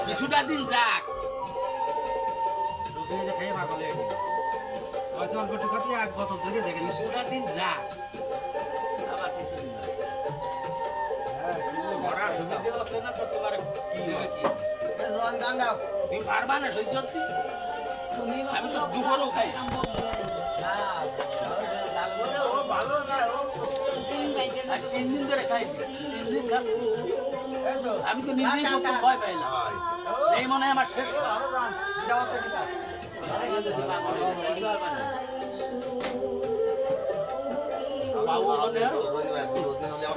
কিছুটা দিন যাক কিছুটা দিন যাক আবার কিছুদিন মরার সুবিধে আছে না তো তোমার কি হয় কি তুমি পারবা না সহ্য করতে? আমি তো দুপুরেও খাই আজ 3 দিন ধরে খাইছি 3 দিন খাচ্ছি আমি তো নিজেই প্রথম ভয় পাইলাম এই মনে হয় আমার শেষ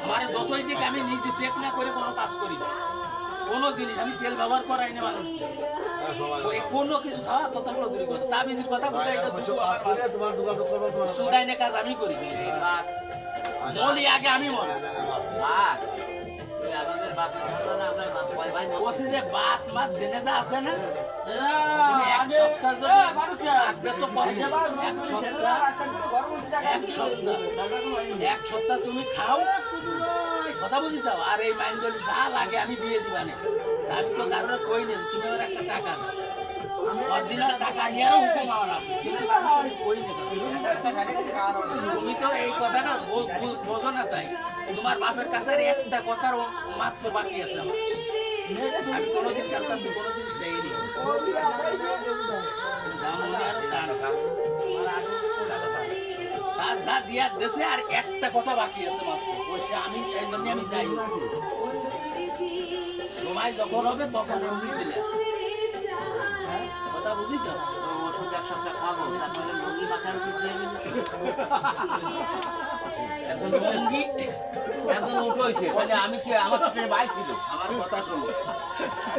আমার যতই দিক আমি নিজে চেক না করে কোনো কাজ করি না কোনো জিনিস আমি তেল ব্যবহার করাই না মানুষ কোনো কিছু খাওয়া কথাগুলো দূরে কথা তাবিজের কথা সুদাইনে কাজ আমি করি বলি আগে আমি মনে বসে যে বাত মাত জেনে যা আছে না এক সপ্তাহ এক সপ্তাহ তুমি খাও কথা বুঝিস আর এই মাইন্ড যা লাগে আমি দিয়ে দিবা না আমি তো কারণে কই নি তুমি আমার একটা টাকা দাও অরিজিনাল টাকা নিয়েও হুকুম আমার আছে কিন্তু আমি কই না তুমি তো এই কথাটা বোঝো না তাই তোমার বাপের কাছে একটা কথার মাত্র বাকি আছে আমার আমি কোনোদিন কার কাছে কোনোদিন চাইনি তার যা দিয়ার দেশে আর একটা কথা বাকি আছে মাত্র ওইসে আমি এই জন্য আমি যাই সময় যখন হবে তখন এমনি চলে কথা বুঝিস ওষুধ এক সপ্তাহ খাবো তারপরে লঙ্গি মাথার উপর দিয়ে লঙ্গি একদম উঠো হয়েছে আমি কি আমার পেটের বাইক ছিল আমার কথা শোনো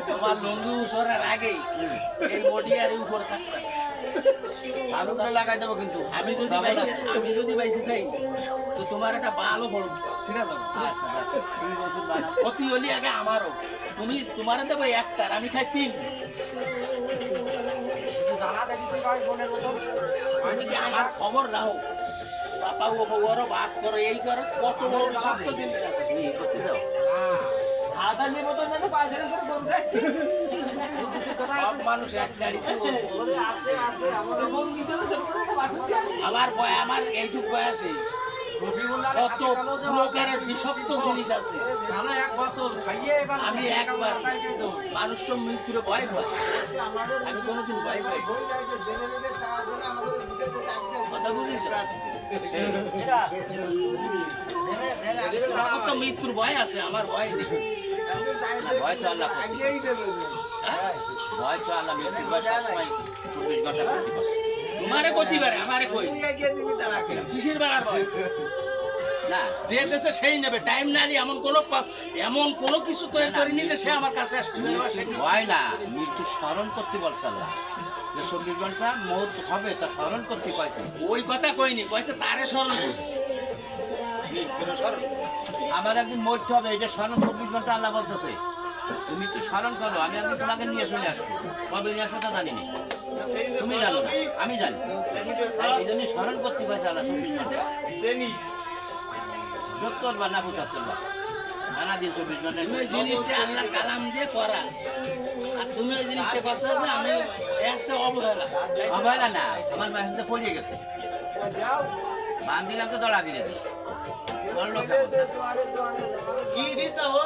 তোমার লঙ্গি উসরার আগেই এই বডি আর উপরে থাকতে আলু করে লাগাই দেবো কিন্তু আমি যদি বাইসে যাই তো তোমার একটা ভালো বড় সিরা যাবো অতি হলি আগে আমারও তুমি তোমার দেবো একটার আমি খাই 3 আমার খবর রাখো বাপা ওরও বাদ করো এই করো কত বড় বিষাক্ত জিনিস আছে তুমি করতে যাও খাওয়া নিয়ে মতো যেন পয়সা সব মানুষ এক গাড়িতে আমার বয় আমার এইটুক বয়সে কত প্রকারের বিষাক্ত জিনিস আছে আমি একবার মানুষ তো মৃত্যুর ভয় পাই আমি কোনোদিন ভয় পাই কথা বুঝিস আমার তো মৃত্যুর ভয় আছে আমার ভয় নেই ভয় তো আল্লাহ ভয় তো আল্লাহ মৃত্যুর ভয় সবসময় 24 ঘন্টা করতে পারে তোমারে গতি পারে আমারে কই কিসের বেলার ভয় না যে দেশে সেই নেবে টাইম না নিয়ে এমন কোনো কিছু তৈরি করিনি যে সে আমার কাছে আসবে ভয় না মৃত্যু স্মরণ করতে বলছে আল্লাহ যে 24 ঘন্টা মৌত হবে তা স্মরণ করতে কইছে ওই কথা কইনি কইছে তারে স্মরণ করতে আমার একদিন মরতে হবে এটা স্মরণ 24 ঘন্টা আল্লাহ বলতেছে তুমি একটু স্মরণ করো আমি একদিন তোমাকে নিয়ে চলে আসবো কবে নিয়ে আসবো তা জানি না তুমি জানো না আমি জানি এই জন্য স্মরণ করতে পারছি আল্লাহ 24 ঘন্টা 70 বা না 75 বার নানা দিন 24 ঘন্টা ওই জিনিসটা আল্লাহ কালাম দিয়ে করা আর তুমি ওই জিনিসটা করছো যে আমি একশো অবহেলা না আমার মাথাতে পড়িয়ে গেছে বান দিলাম তো দড়া দিলে কি দিছ ও